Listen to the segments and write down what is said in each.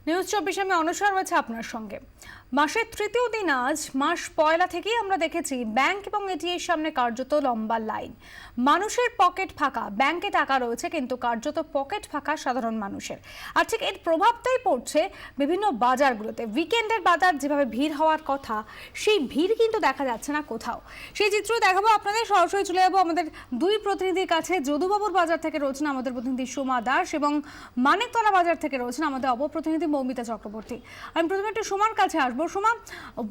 News 24 আমি অনুসরণ রয়েছে আপনার সঙ্গে। মাসের তৃতীয় দিন আজ মাস পয়লা থেকেই আমরা দেখেছি ব্যাংক এবং এটিএম সামনে কার্যত লম্বা লাইন। মানুষের পকেট ফাঁকা, ব্যাংকে টাকা রয়েছে কিন্তু কার্যত পকেট ফাঁকা সাধারণ মানুষের। আর ঠিক এর প্রভাবটাই পড়ছে বিভিন্ন বাজারগুলোতে। উইকেন্ডের বাজার যেভাবে ভিড় হওয়ার কথা, সেই ভিড় কিন্তু দেখা যাচ্ছে না কোথাও। সেই চিত্র দেখাবো আপনাদের, সরাসরি চলে যাবো আমাদের দুই প্রতিনিধির কাছে। যদুবাবুর বাজার থেকে রয়েছেন আমাদের প্রতিনিধি সোমা দাস এবং মানিকতলা বাজার থেকে রয়েছেন আমাদের অপর প্রতিনিধি মৌমিতা চক্রবর্তী। আমি প্রথমে একটু সোমার কাছে আসবো। সোমা,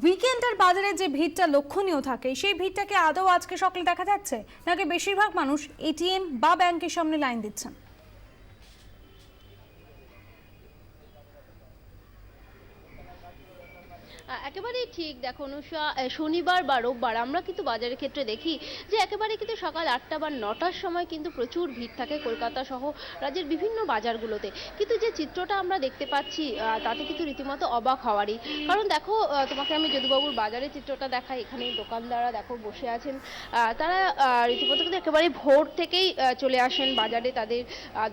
উইকেন্ডের বাজারে যে ভিড়টা লক্ষণীয় থাকে, সেই ভিড়টাকে আদৌ আজকে সকালে দেখা যাচ্ছে, নাকি বেশিরভাগ মানুষ এটিএম বা ব্যাংকের সামনে লাইন দিচ্ছেন? একেবারেই ঠিক। দেখো অনুষা, শনিবার বা রোববার আমরা কিন্তু বাজারের ক্ষেত্রে দেখি যে একেবারে কিন্তু সকাল 8টা বা 9টার সময় কিন্তু প্রচুর ভিড় থাকে কলকাতা সহ রাজ্যের বিভিন্ন বাজারগুলোতে। কিন্তু যে চিত্রটা আমরা দেখতে পাচ্ছি তাতে কিন্তু রীতিমতো অবাক হওয়ারই। কারণ দেখো, তোমাকে আমি যদুবাবুর বাজারের চিত্রটা দেখাই। এখানে দোকানদাররা দেখো বসে আছেন। তারা রীতিমতো কিন্তু একেবারে ভোর থেকেই চলে আসেন বাজারে, তাদের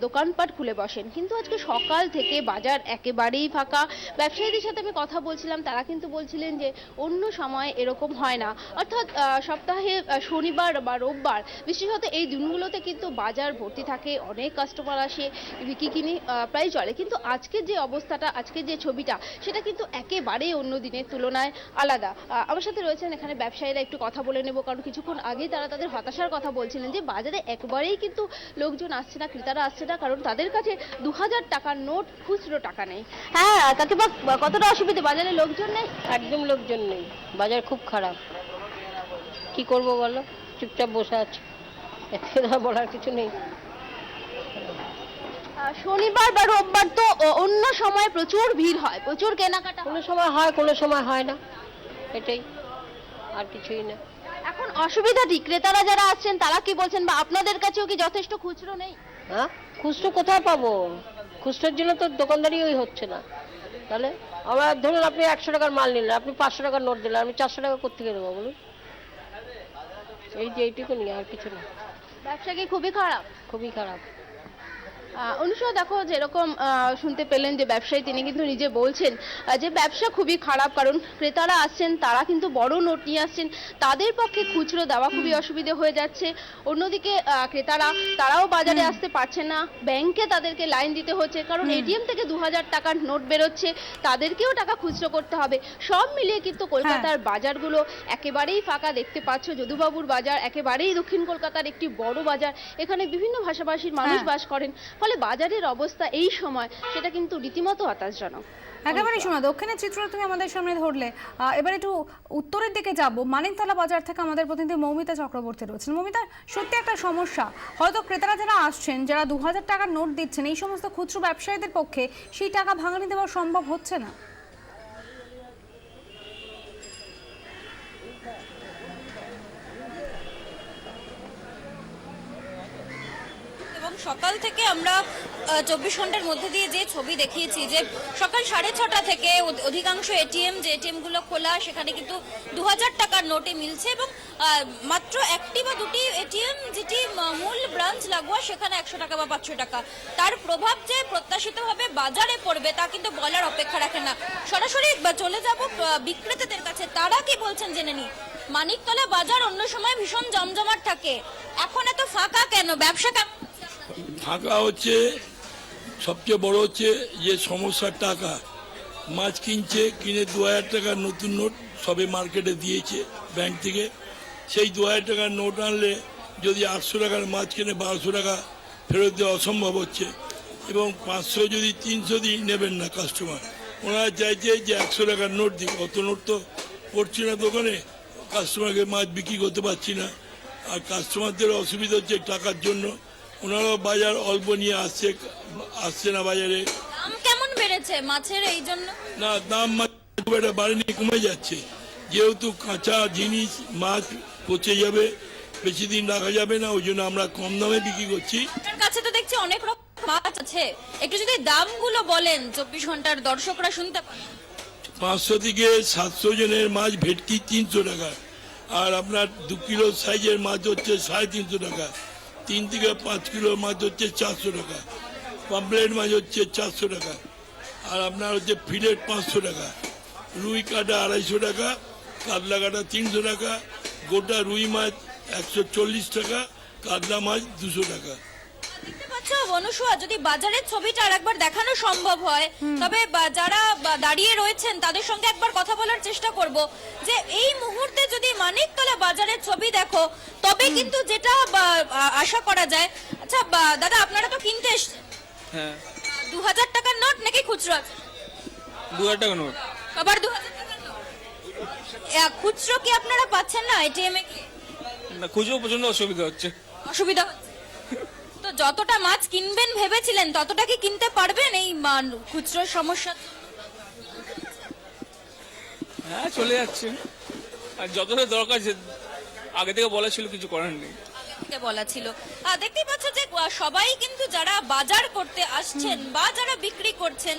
দোকানপাট খুলে বসেন। কিন্তু আজকে সকাল থেকে বাজার একেবারেই ফাঁকা। ব্যবসায়ীদের সাথে আমি কথা বলছিলাম, তারা কিন্তু বলছিলেন যে অন্য সময় এরকম হয় না। অর্থাৎ সপ্তাহে শনিবার বা রোববার বিশেষত এই দিনগুলোতে কিন্তু বাজার ভর্তি থাকে, অনেক কাস্টমার আসে, বিক্রি কিনি প্রায় চলে। কিন্তু আজকের যে অবস্থাটা, আজকের যে ছবিটা, সেটা কিন্তু একেবারেই অন্য দিনের তুলনায় আলাদা। আমার সাথে রয়েছেন এখানে ব্যবসায়ীরা, একটু কথা বলে নেব। কারণ কিছুক্ষণ আগেই তারা তাদের হতাশার কথা বলছিলেন যে বাজারে একবারেই কিন্তু লোকজন আসছে না, ক্রেতারা আসছে না, কারণ তাদের কাছে 2000 টাকার নোট, খুচরো টাকা নেই। হ্যাঁ, কাকিমা, কতটা অসুবিধা? বাজারে লোকজন নেই, একদম লোকজন নেই, বাজার খুব খারাপ। কি করব বলো, চুপচাপ বসে আছি, এতে বলার কিছু নেই। শনিবার বা রোববার তো অন্য সময় প্রচুর ভিড় হয়, প্রচুর কেনাকাটা। কোনো সময় হয়, কোনো সময় হয় না, এটাই, আর কিছুই না। এখন অসুবিধাটি ক্রেতারা যারা আসছেন তারা কি বলছেন, বা আপনাদের কাছেও কি যথেষ্ট খুচরো নেই? হ্যাঁ, খুচরো কোথায় পাবো? খুচরোর জন্য তো দোকানদারি হচ্ছে না। তাহলে আমরা ধরুন, আপনি 100 টাকার মাল নিলেন, আপনি 500 টাকার নোট দিলেন, আমি 400 টাকা কোত্থেকে দেবো বলুন? এই যে এইটুকু নিয়ে, আর কিছু না। ব্যবসা কি খুবই খারাপ? খুবই খারাপ। অনুষা, দেখো যেরকম শুনতে পেলেন যে ব্যবসায়ী, তিনি কিন্তু নিজে বলছেন যে ব্যবসা খুবই খারাপ, কারণ ক্রেতারা আসছেন, তারা কিন্তু বড় নোট নিয়ে আসছেন, তাদের পক্ষে খুচরো দেওয়া খুবই অসুবিধে হয়ে যাচ্ছে। অন্যদিকে ক্রেতারা, তারাও বাজারে আসতে পারছে না, ব্যাংকে তাদেরকে লাইন দিতে হচ্ছে, কারণ এটিএম থেকে 2000 টাকার নোট বেরোচ্ছে, তাদেরকেও টাকা খুচরো করতে হবে। সব মিলিয়ে কিন্তু কলকাতার বাজারগুলো একেবারেই ফাঁকা দেখতে পাচ্ছ। যদুবাবুর বাজার একেবারেই দক্ষিণ কলকাতার একটি বড় বাজার, এখানে বিভিন্ন ভাষাভাষীর মানুষ বাস করেন, ফলে বাজারের অবস্থা এই সময় সেটা কিন্তু রীতিমতো হতাশজনক। একেবারে শোনা, দক্ষিণের চিত্র তুমি আমাদের সামনে ধরলে। এবার একটু উত্তরের দিকে যাব। মানিকতলা বাজার থেকে আমাদের প্রতিনিধি মৌমিতা চক্রবর্তী রয়েছেন। মৌমিতা, সত্যি একটা সমস্যা, হয়তো ক্রেতারা যারা আসছেন, যারা 2000 টাকার নোট দিচ্ছেন, এই সমস্ত খুচরো ব্যবসায়ীদের পক্ষে সেই টাকা ভাঙানি দেওয়া সম্ভব হচ্ছে না। সকাল থেকে আমরা 24 ঘন্টার মধ্যে দিয়ে যে ছবি দেখিয়েছি, যে সকাল 6:30 থেকে অধিকাংশ এটিএম, যে এটিএমগুলো খোলা, সেখানে কিন্তু 2000 টাকার নোটে মিলছে, এবং মাত্র একটি বা দুটি এটিএম যেটি মূল ব্রাঞ্চ লাগোয়া, সেখানে 100 টাকা বা 500 টাকা। তার প্রভাব যে প্রত্যাশিতভাবে বাজারে পড়বে তা কিন্তু বলার অপেক্ষা রাখে না। সরাসরি চলে যাব বিক্রেতাদের কাছে, তারা কি বলছেন জেনে নি। মানিকতলা বাজার অন্য সময় ভীষণ জমজমাট থাকে, এখন এত ফাঁকা কেন? ব্যবসা ফাঁকা হচ্ছে, সবচেয়ে বড় হচ্ছে যে সমস্যার টাকা। মাছ কিনছে, কিনে 2000 টাকার নতুন নোট সবে মার্কেটে দিয়েছে ব্যাংক থেকে। সেই 2000 টাকার নোট আনলে যদি 800 টাকার মাছ কিনে 1200 টাকা ফেরত দেওয়া অসম্ভব হচ্ছে, এবং 500 যদি 300 দিই নেবেন না কাস্টমার। ওনারা চাইছে যে 100 টাকার নোট দিই, অত নোট তো পড়ছে না দোকানে, কাস্টমারকে মাছ বিক্রি করতে পারছি না। আর কাস্টমারদের অসুবিধা হচ্ছে টাকার জন্য, ওনারাও বাজার অল্প নিয়ে আসছে না বাজারে। দাম কেমন বেড়েছে মাছের? এই জন্য না, দাম খুব একটা বাড়েনি, কমে যাচ্ছে, যেহেতু কাঁচা জিনিস, মাছ পচে যাবে, বেশি দিন রাখা যাবে না, ওই জন্য আমরা কম দামে বিক্রি করছি। আপনার কাছে তো দেখছি অনেক রকম মাছ আছে, একটু যদি দামগুলো বলেন 24 ঘন্টার দর্শকরা শুনতে। 500 থেকে 700 জনের মাছ ভেটকি 300 টাকা, আর আপনার 2 কিলো সাইজের মাছ হচ্ছে 350 টাকা, 3 থেকে 5 কিলো মাছ হচ্ছে 400 টাকা, পাম্পলেট মাছ হচ্ছে 400 টাকা। আর আপনার হচ্ছে ফিলেট 500 টাকা, রুই কাটা 250 টাকা, কাতলা কাটা 300 টাকা, গোটা রুই মাছ 140 টাকা, কাতলা মাছ 200 টাকা। দেখতে পাচ্ছ অনুসুয়া, যদি বাজারের ছবিটা আরেকবার দেখানো সম্ভব হয় তবে যারা দাঁড়িয়ে রয়েছেন তাদের সঙ্গে একবার কথা বলার চেষ্টা করব যে এই মুহূর্তে যদি মানিকতলা বাজারের ছবি দেখো তবে কিন্তু যেটা আশা করা যায়। আচ্ছা দাদা, আপনারা তো কিনতে এসছেন, হ্যাঁ 2000 টাকার নোট নাকি খুচরো আছে? 2000 টাকা নোট। আবার 2000 টাকার নোট। খুচরো কি আপনারা পাচ্ছেন না এটিএম এ? কি না, খুঁজেও প্রচন্ড অসুবিধা হচ্ছে। অসুবিধা হচ্ছে? তো যতটা মাছ কিনবেন ভেবেছিলেন ততটা কি কিনতে পারবেন এই খুচরোর সমস্যা? হ্যাঁ, চলে যাচ্ছে। আর যতটা দরকার আগে থেকে বলা ছিল, কিছু করার নেই। কে বলা ছিল। দেখতেই পাচ্ছ যে সবাই কিন্তু যারা বাজার করতে আসছেন বা যারা বিক্রি করছেন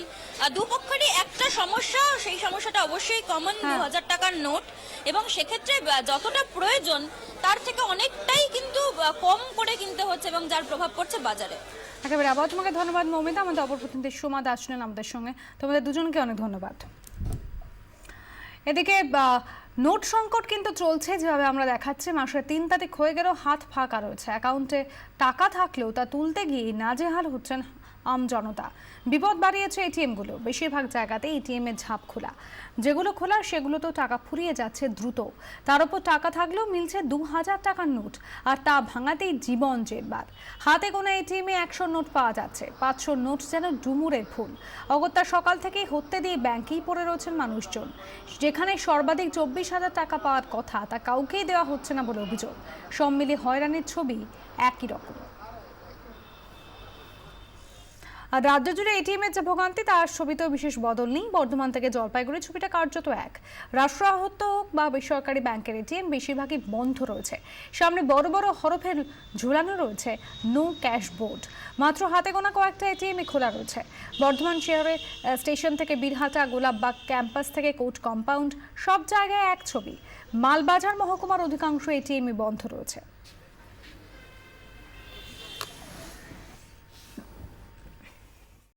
দুপক্ষেরই একটা সমস্যা, সেই সমস্যাটা অবশ্যই কমন, 2000 টাকার নোট, এবং সেক্ষেত্রে যতটা প্রয়োজন তার থেকে অনেকটাই কিন্তু কম করে কিনতে হচ্ছে এবং যার প্রভাব পড়ছে বাজারে। একেবারে আবার তোমাকে ধন্যবাদ মৌমিতা। আমাদের অপর প্রতিনিধি সোমা দাস ছিলেন আমাদের সঙ্গে, তোমাদের দুজনকে অনেক ধন্যবাদ। এদিকে নোট সংকট কিন্তু চলছে, যেভাবে আমরা দেখাচ্ছি মাসের 3 তারিখ হয়ে গেলেও হাত ফাঁকা রয়েছে। অ্যাকাউন্টে টাকা থাকলেও তা তুলতে গিয়ে নাজেহাল হচ্ছেন আমজনতা। বিপদ বাড়িয়েছে এটিএমগুলো, বেশিরভাগ জায়গাতে এটিএমের ঝাঁপ খোলা, যেগুলো খোলা সেগুলোতেও টাকা ফুরিয়ে যাচ্ছে দ্রুত। তার উপর টাকা থাকলেও মিলছে 2000 টাকার নোট, আর তা ভাঙাতেই জীবন জেরবার। হাতে গোনা এটিএমে 100 নোট পাওয়া যাচ্ছে, 500 নোট যেন ডুমুরের ফুল। অগত্যা সকাল থেকেই হত্যে দিয়ে ব্যাংকেই পড়ে রয়েছেন মানুষজন। যেখানে সর্বাধিক 24,000 টাকা পাওয়ার কথা তা কাউকেই দেওয়া হচ্ছে না বলে অভিযোগ। সব মিলিয়ে হয়রানির ছবি একই রকম। আর রাজ্য জুড়ে এটিএমের যে ভোগান্তি তার ছবিতেও বিশেষ বদল নেই। বর্ধমান থেকে জলপাইগুড়ি ছবিটা কার্যত এক। রাষ্ট্রায়ত্ত হোক বা বেসরকারি ব্যাংকের এটিএম বেশিরভাগই বন্ধ রয়েছে। সামনে বড় বড় হরফে ঝুলানো রয়েছে নো ক্যাশ বোর্ড। মাত্র হাতে গোনা কয়েকটা এটিএমই খোলা রয়েছে। বর্ধমান শহরে স্টেশন থেকে বীরহাটা, গোলাপবাগ ক্যাম্পাস থেকে কোর্ট কম্পাউন্ড, সব জায়গায় এক ছবি। মালবাজার মহকুমার অধিকাংশ এটিএমই বন্ধ রয়েছে।